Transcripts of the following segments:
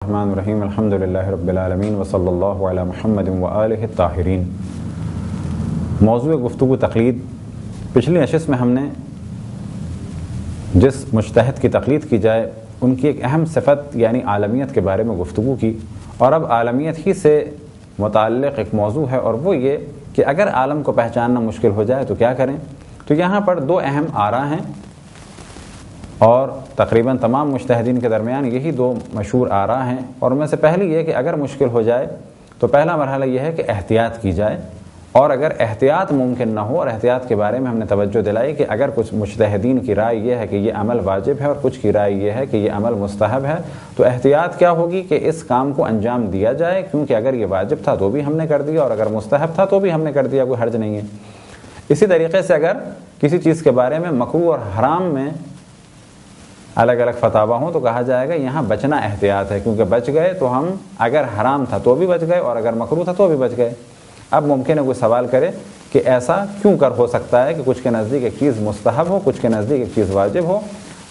الرحمن الرحیم الحمدللہ رب العالمین وصلی اللہ علی محمد وآلہ الطاہرین۔ موضوع گفتگو تقلید۔ پچھلی نشست میں ہم نے جس مجتہد کی تقلید کی جائے ان کی ایک اہم صفت یعنی عالمیت کے بارے میں گفتگو کی، اور اب عالمیت ہی سے متعلق ایک موضوع ہے، اور وہ یہ کہ اگر عالم کو پہچاننا مشکل ہو جائے تو کیا کریں۔ تو یہاں پر دو اہم آراء ہیں، اور تقریباً تمام مجتہدین کے درمیان یہی دو مشہور آراء ہیں، اور ان میں سے پہلی یہ کہ اگر مشکل ہو جائے تو پہلا مرحلہ یہ ہے کہ احتیاط کی جائے، اور اگر احتیاط ممکن نہ ہو، اور احتیاط کے بارے میں ہم نے توجہ دلائی کہ اگر کچھ مجتہدین کی رائے یہ ہے کہ یہ عمل واجب ہے اور کچھ کی رائے یہ ہے کہ یہ عمل مستحب ہے، تو احتیاط کیا ہوگی کہ اس کام کو انجام دیا جائے، کیونکہ اگر یہ واجب تھا تو بھی ہم نے کر دیا اور اگر مستحب تھا تو بھی ہم نے کر دیا، کوئی حرج نہیں ہے۔ اسی طریقے سے اگر کسی چیز کے بارے میں مکروہ اور حرام میں الگ الگ فتاوی ہوں تو کہا جائے گا یہاں بچنا احتیاط ہے، کیونکہ بچ گئے تو ہم اگر حرام تھا تو بھی بچ گئے اور اگر مکروہ تھا تو بھی بچ گئے۔ اب ممکن ہے کوئی سوال کرے کہ ایسا کیوں ہو سکتا ہے کہ کچھ کے نزدیک ایک چیز مستحب ہو، کچھ کے نزدیک ایک چیز واجب ہو؟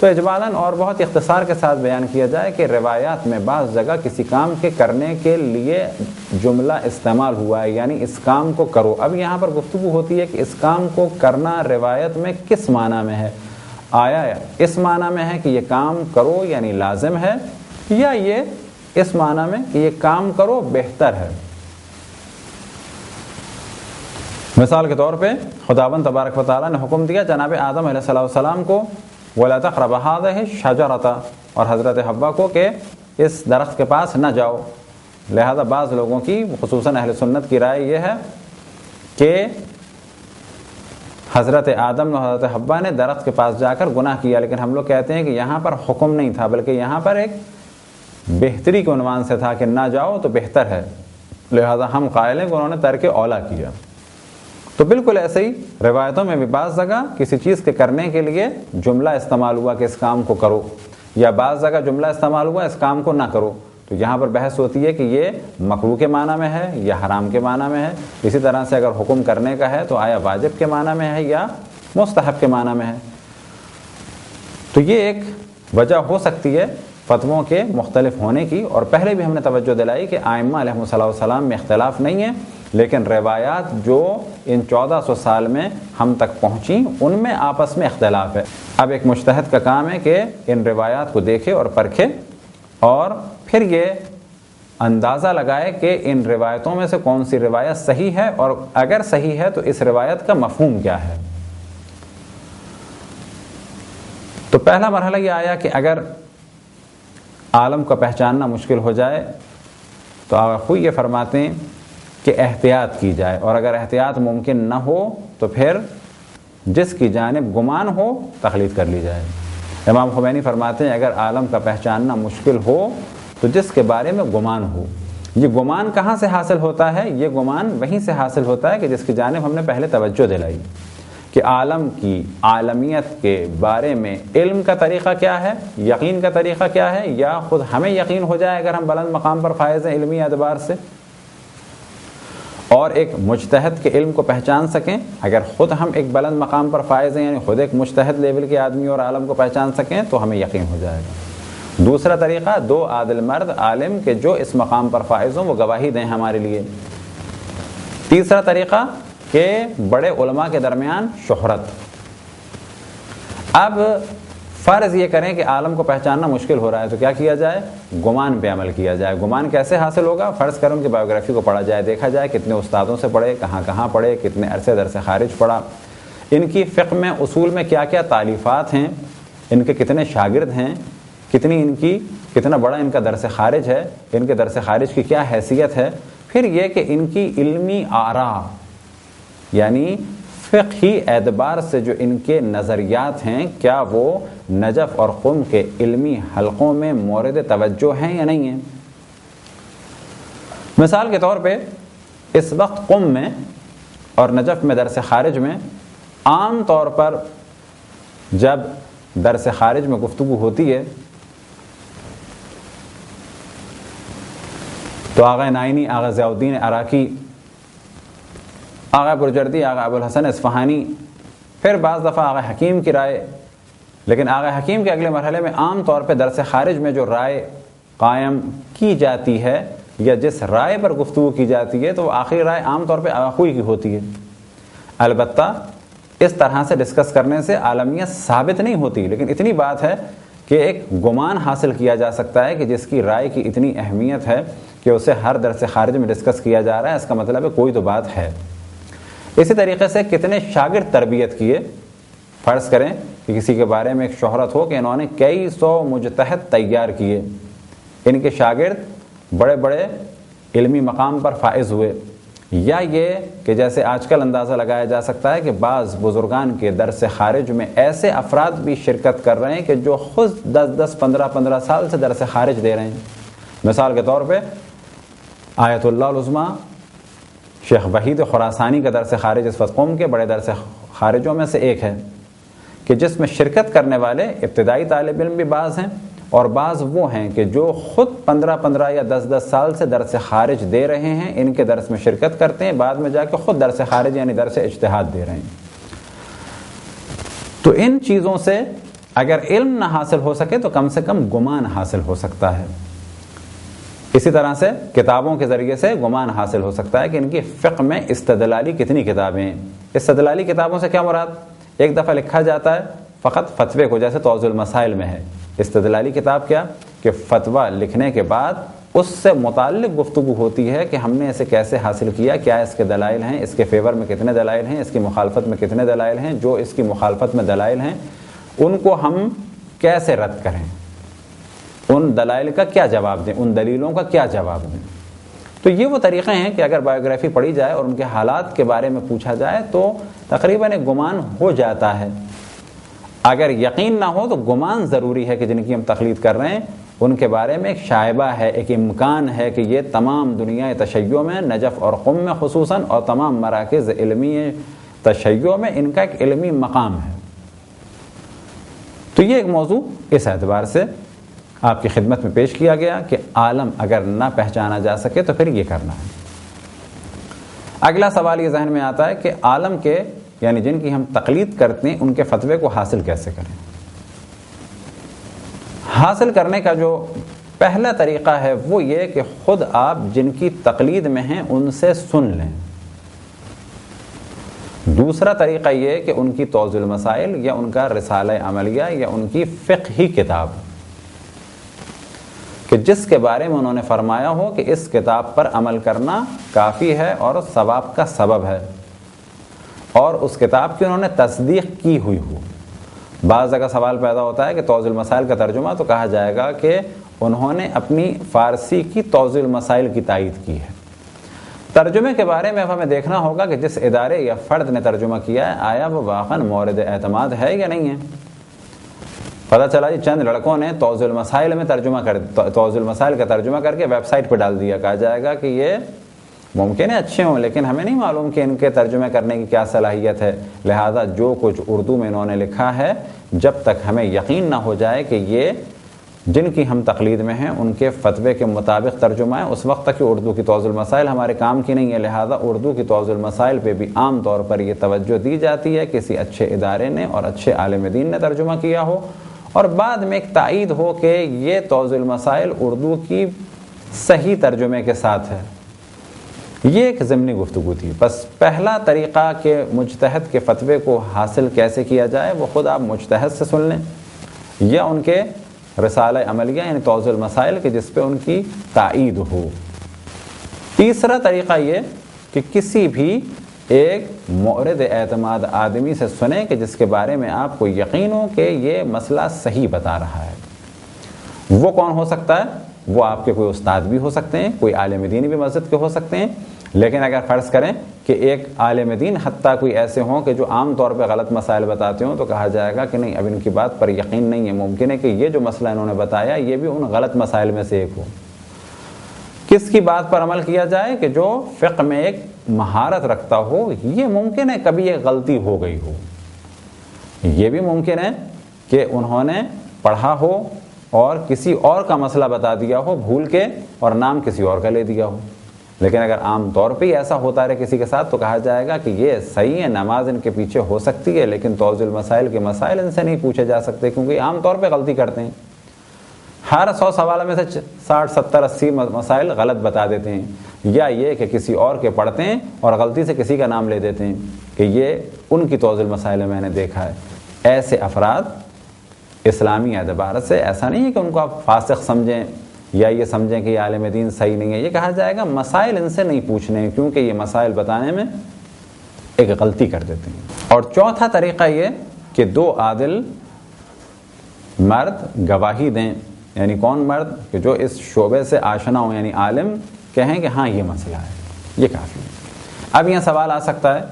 تو اجمالاً اور بہت اختصار کے ساتھ بیان کیا جائے کہ روایات میں بعض جگہ کسی کام کے کرنے کے لیے جملہ استعمال ہوا ہے، یعنی اس کام کو کرو۔ اب یہاں پر گفتگو ہوتی ہے کہ اس کام کو کرنا روایت میں کس معنی میں ہے؟ آیا اس معنی میں ہے کہ یہ کام کرو یعنی لازم ہے، یا یہ اس معنی میں کہ یہ کام کرو بہتر ہے؟ مثال کے طور پہ خداوند تبارک و تعالیٰ نے حکم دیا جناب آدم علیہ السلام کو وَلَا تَقْرَبَا هَٰذِهِ الشَّجَرَةَ، اور حضرت حوا کو کہ اس درخت کے پاس نہ جاؤ۔ لہذا بعض لوگوں کی خصوصاً اہل سنت کی رائے یہ ہے کہ حضرت آدم اور حضرت حوا نے درخت کے پاس جا کر گناہ کیا، لیکن ہم لوگ کہتے ہیں کہ یہاں پر حکم نہیں تھا بلکہ یہاں پر ایک بہتری کے عنوان سے تھا کہ نہ جاؤ تو بہتر ہے، لہذا ہم قائل ہیں کہ انہوں نے ترک اولا کیا۔ تو بالکل ایسے ہی روایتوں میں بھی بعض جگہ کسی چیز کے کرنے کے لیے جملہ استعمال ہوا کہ اس کام کو کرو، یا بعض جگہ جملہ استعمال ہوا اس کام کو نہ کرو۔ تو یہاں پر بحث ہوتی ہے کہ یہ مکروہ کے معنی میں ہے یا حرام کے معنی میں ہے۔ اسی طرح سے اگر حکم کرنے کا ہے تو آیا واجب کے معنی میں ہے یا مستحب کے معنی میں ہے۔ تو یہ ایک وجہ ہو سکتی ہے فتووں کے مختلف ہونے کی، اور پہلے بھی ہم نے توجہ دلائی کہ ائمہ علیہ السلام میں اختلاف نہیں ہے، لیکن روایات جو ان 1400 سال میں ہم تک پہنچیں ان میں آپس میں اختلاف ہے۔ اب ایک مجتہد کا کام ہے کہ ان روایات کو دیکھے اور پرکھے، اور پھر یہ اندازہ لگائے کہ ان روایتوں میں سے کون سی روایت صحیح ہے، اور اگر صحیح ہے تو اس روایت کا مفہوم کیا ہے۔ تو پہلا مرحلہ یہ آیا کہ اگر عالم کو پہچاننا مشکل ہو جائے تو آقا خود یہ فرماتے ہیں کہ احتیاط کی جائے، اور اگر احتیاط ممکن نہ ہو تو پھر جس کی جانب گمان ہو تقلید کر لی جائے۔ امام خمینی فرماتے ہیں اگر عالم کا پہچاننا مشکل ہو تو جس کے بارے میں گمان ہو۔ یہ گمان کہاں سے حاصل ہوتا ہے؟ یہ گمان وہیں سے حاصل ہوتا ہے کہ جس کی جانب ہم نے پہلے توجہ دلائی کہ عالم کی عالمیت کے بارے میں علم کا طریقہ کیا ہے، یقین کا طریقہ کیا ہے، یا خود ہمیں یقین ہو جائے اگر ہم بلند مقام پر فائز ہیں علمی اعتبار سے، اور ایک مجتہد کے علم کو پہچان سکیں اگر خود ہم ایک بلند مقام پر فائز ہیں، یعنی خود ایک مجتہد لیول کے آدمی اور عالم کو پہچان سکیں تو ہمیں یقین ہو جائے گا۔ دوسرا طریقہ دو عادل مرد عالم کے جو اس مقام پر فائز ہوں وہ گواہی دیں ہمارے لیے۔ تیسرا طریقہ کہ بڑے علماء کے درمیان شہرت۔ اب فرض یہ کریں کہ عالم کو پہچاننا مشکل ہو رہا ہے تو کیا کیا جائے؟ گمان پہ عمل کیا جائے۔ گمان کیسے حاصل ہوگا؟ فرض کریں کہ بایوگرافی کو پڑھا جائے، دیکھا جائے کتنے استادوں سے پڑھے، کہاں کہاں پڑھے، کتنے عرصے درس خارج پڑھا، ان کی فقہ میں اصول میں کیا کیا تالیفات ہیں، ان کے کتنے شاگرد ہیں، کتنا بڑا ان کا درس خارج ہے، ان کے درس خارج کی کیا حیثیت ہے۔ پھر یہ کہ ان کی علمی آراء یعنی فقہی اعتبار سے جو ان کے نظریات ہیں کیا وہ نجف اور قم کے علمی حلقوں میں مورد توجہ ہیں یا نہیں ہیں۔ مثال کے طور پہ اس وقت قم میں اور نجف میں درس خارج میں عام طور پر جب درس خارج میں گفتگو ہوتی ہے تو آغا نائینی، آغا ضیاء الدین عراقی، آغا برجردی، آغا ابوالحسن اصفہانی، پھر بعض دفعہ آغا حکیم کی رائے، لیکن آغا حکیم کے اگلے مرحلے میں عام طور پہ درس خارج میں جو رائے قائم کی جاتی ہے یا جس رائے پر گفتگو کی جاتی ہے تو وہ آخری رائے عام طور پہ اخوئی کی ہوتی ہے. البتہ اس طرح سے ڈسکس کرنے سے عالمیت ثابت نہیں ہوتی، لیکن اتنی بات ہے کہ ایک گمان حاصل کیا جا سکتا ہے کہ جس کی رائے کی اتنی اہمیت ہے کہ اسے ہر درس خارج میں ڈسکس کیا جا رہا ہے، اس کا مطلب ہے کوئی تو بات ہے. اسی طریقے سے کتنے شاگرد تربیت کیے. فرض کریں کہ کسی کے بارے میں ایک شہرت ہو کہ انہوں نے کئی سو مجتہد تیار کیے، ان کے شاگرد بڑے بڑے علمی مقام پر فائز ہوئے، یا یہ کہ جیسے آج کل اندازہ لگایا جا سکتا ہے کہ بعض بزرگان کے درس خارج میں ایسے افراد بھی شرکت کر رہے ہیں کہ جو خود 10-15 سال سے درس خارج دے رہے ہیں. مثال کے طور پہ آیت اللہ العظمیٰ شیخ وحید خراسانی کا درس خارج اس وقت قوم کے بڑے درس خارجوں میں سے ایک ہے کہ جس میں شرکت کرنے والے ابتدائی طالب علم بھی بعض ہیں اور بعض وہ ہیں کہ جو خود 15 یا 10 سال سے درس خارج دے رہے ہیں، ان کے درس میں شرکت کرتے ہیں، بعد میں جا کے خود درس خارج یعنی درس اجتہاد دے رہے ہیں. تو ان چیزوں سے اگر علم نہ حاصل ہو سکے تو کم سے کم گمان حاصل ہو سکتا ہے. اسی طرح سے کتابوں کے ذریعے سے گمان حاصل ہو سکتا ہے کہ ان کی فقہ میں استدلالی کتنی کتابیں ہیں. استدلالی کتابوں سے کیا مراد؟ ایک دفعہ لکھا جاتا ہے فقط فتوے کو، جیسے توضیح المسائل میں ہے. استدلالی کتاب کیا کہ فتویٰ لکھنے کے بعد اس سے متعلق گفتگو ہوتی ہے کہ ہم نے اسے کیسے حاصل کیا، کیا اس کے دلائل ہیں، اس کے فیور میں کتنے دلائل ہیں، اس کی مخالفت میں کتنے دلائل ہیں، جو اس کی مخالفت میں دلائل ہیں ان کو ہم کیسے رد کریں، ان دلائل کا کیا جواب دیں، ان دلیلوں کا کیا جواب دیں. تو یہ وہ طریقے ہیں کہ اگر بایوگرافی پڑھی جائے اور ان کے حالات کے بارے میں پوچھا جائے تو تقریباً ایک گمان ہو جاتا ہے. اگر یقین نہ ہو تو گمان ضروری ہے کہ جن کی ہم تقلید کر رہے ہیں ان کے بارے میں ایک شائبہ ہے، ایک امکان ہے کہ یہ تمام دنیا تشیع میں، نجف اور قم میں خصوصاً، اور تمام مراکز علمی تشیع میں ان کا ایک علمی مقام ہے. تو یہ ایک موضوع اس اعتبار سے آپ کی خدمت میں پیش کیا گیا کہ عالم اگر نہ پہچانا جا سکے تو پھر یہ کرنا ہے. اگلا سوال یہ ذہن میں آتا ہے کہ عالم کے یعنی جن کی ہم تقلید کرتے ہیں ان کے فتوے کو حاصل کیسے کریں. حاصل کرنے کا جو پہلا طریقہ ہے وہ یہ کہ خود آپ جن کی تقلید میں ہیں ان سے سن لیں. دوسرا طریقہ یہ کہ ان کی توضیح المسائل یا ان کا رسالہ عملیہ یا ان کی فقہی کتاب کہ جس کے بارے میں انہوں نے فرمایا ہو کہ اس کتاب پر عمل کرنا کافی ہے اور ثواب کا سبب ہے، اور اس کتاب کی انہوں نے تصدیق کی ہوئی ہو. بعض جگہ سوال پیدا ہوتا ہے کہ توضیح المسائل کا ترجمہ، تو کہا جائے گا کہ انہوں نے اپنی فارسی کی توضیح المسائل کی تائید کی ہے. ترجمے کے بارے میں اب ہمیں دیکھنا ہوگا کہ جس ادارے یا فرد نے ترجمہ کیا ہے آیا وہ واقعاً مورد اعتماد ہے یا نہیں ہے. پتہ چلا جی چند لڑکوں نے توضیح المسائل میں توضیح المسائل کا ترجمہ کر کے ویب سائٹ پہ ڈال دیا. کہا جائے گا کہ یہ ممکن ہے اچھے ہوں لیکن ہمیں نہیں معلوم کہ ان کے ترجمے کرنے کی کیا صلاحیت ہے، لہذا جو کچھ اردو میں انہوں نے لکھا ہے جب تک ہمیں یقین نہ ہو جائے کہ یہ جن کی ہم تقلید میں ہیں ان کے فتوے کے مطابق ترجمہ ہے، اس وقت تک کہ اردو کی توضیح المسائل ہمارے کام کی نہیں ہے. لہذا اردو کی توضیح المسائل پہ بھی عام طور پر یہ توجہ دی جاتی ہے کسی اچھے ادارے نے اور اچھے عالم دین نے ترجمہ کیا ہو اور بعد میں ایک تائید ہو کہ یہ توضیح المسائل اردو کی صحیح ترجمے کے ساتھ ہے. یہ ایک ضمنی گفتگو تھی. بس پہلا طریقہ کہ مجتہد کے فتوے کو حاصل کیسے کیا جائے وہ خود آپ مجتہد سے سن لیں یا ان کے رسالہ عملیہ یعنی توضیح المسائل کہ جس پہ ان کی تائید ہو. تیسرا طریقہ یہ کہ کسی بھی ایک مورد اعتماد آدمی سے سنیں کہ جس کے بارے میں آپ کو یقین ہو کہ یہ مسئلہ صحیح بتا رہا ہے. وہ کون ہو سکتا ہے؟ وہ آپ کے کوئی استاد بھی ہو سکتے ہیں، کوئی عالم دین بھی مسجد کے ہو سکتے ہیں. لیکن اگر فرض کریں کہ ایک عالم دین حتیٰ کوئی ایسے ہوں کہ جو عام طور پہ غلط مسائل بتاتے ہوں تو کہا جائے گا کہ نہیں، اب ان کی بات پر یقین نہیں ہے. ممکن ہے کہ یہ جو مسئلہ انہوں نے بتایا یہ بھی ان غلط مسائل میں سے ایک ہو. کس کی بات پر عمل کیا جائے کہ جو فقہ میں ایک مہارت رکھتا ہو. یہ ممکن ہے کبھی ایک غلطی ہو گئی ہو، یہ بھی ممکن ہے کہ انہوں نے پڑھا ہو اور کسی اور کا مسئلہ بتا دیا ہو بھول کے اور نام کسی اور کا لے دیا ہو. لیکن اگر عام طور پہ ایسا ہوتا رہے کسی کے ساتھ تو کہا جائے گا کہ یہ صحیح ہے، نماز ان کے پیچھے ہو سکتی ہے لیکن توضیح المسائل کے مسائل ان سے نہیں پوچھے جا سکتے کیونکہ عام طور پہ غلطی کرتے ہیں. ہر 100 سوالوں میں سے 60 70 80 مسائل غلط بتا دیتے ہیں، یا یہ کہ کسی اور کے پڑھتے ہیں اور غلطی سے کسی کا نام لے دیتے ہیں کہ یہ ان کی توضیح المسائل میں نے دیکھا ہے۔ ایسے افراد اسلامی اعتبار سے ایسا نہیں ہے کہ ان کو آپ فاسق سمجھیں یا یہ سمجھیں کہ یہ عالم دین صحیح نہیں ہے، یہ کہا جائے گا مسائل ان سے نہیں پوچھنے ہیں کیونکہ یہ مسائل بتانے میں ایک غلطی کر دیتے ہیں۔ اور چوتھا طریقہ یہ کہ 2 عادل مرد گواہی دیں، یعنی کون مرد؟ کہ جو اس شعبے سے آشنا ہوں، یعنی عالم کہیں کہ ہاں یہ مسئلہ ہے، یہ کافی ہے۔ اب یہ سوال آ سکتا ہے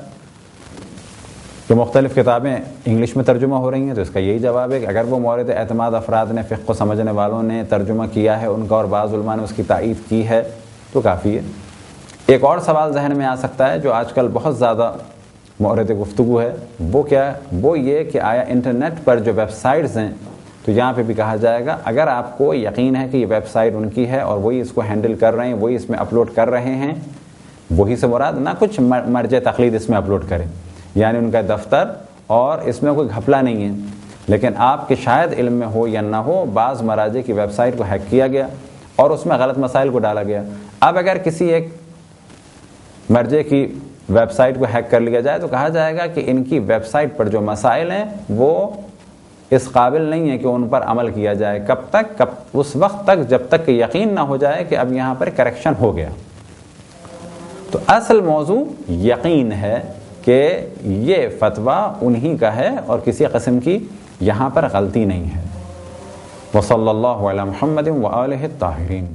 کہ مختلف کتابیں انگلش میں ترجمہ ہو رہی ہیں، تو اس کا یہی جواب ہے کہ اگر وہ مورد اعتماد افراد نے، فقہ کو سمجھنے والوں نے ترجمہ کیا ہے ان کا، اور بعض علماء نے اس کی تائید کی ہے تو کافی ہے۔ ایک اور سوال ذہن میں آ سکتا ہے جو آج کل بہت زیادہ مورد گفتگو ہے، وہ کیا ہے؟ وہ یہ کہ آیا انٹرنیٹ پر جو ویب سائٹس ہیں، تو یہاں پہ بھی کہا جائے گا اگر آپ کو یقین ہے کہ یہ ویب سائٹ ان کی ہے اور وہی اس کو ہینڈل کر رہے ہیں، وہی اس میں اپلوڈ کر رہے ہیں، وہی سے مراد نہ کچھ مرجع تقلید اس میں اپلوڈ کریں، یعنی ان کا دفتر اور اس میں کوئی گھپلا نہیں ہے، لیکن آپ کے شاید علم میں ہو یا نہ ہو بعض مراجع کی ویب سائٹ کو ہیک کیا گیا اور اس میں غلط مسائل کو ڈالا گیا۔ اب اگر کسی ایک مرجع کی ویب سائٹ کو ہیک کر لیا جائے تو کہا جائے گا کہ ان کی ویب سائٹ پر جو مسائل ہیں وہ اس قابل نہیں ہے کہ ان پر عمل کیا جائے۔ کب تک؟ اس وقت تک جب تک کہ یقین نہ ہو جائے کہ اب یہاں پر کریکشن ہو گیا۔ تو اصل موضوع یقین ہے کہ یہ فتویٰ انہی کا ہے اور کسی قسم کی یہاں پر غلطی نہیں ہے۔ وصلی اللہ علی محمد وآلہ الطاہرین۔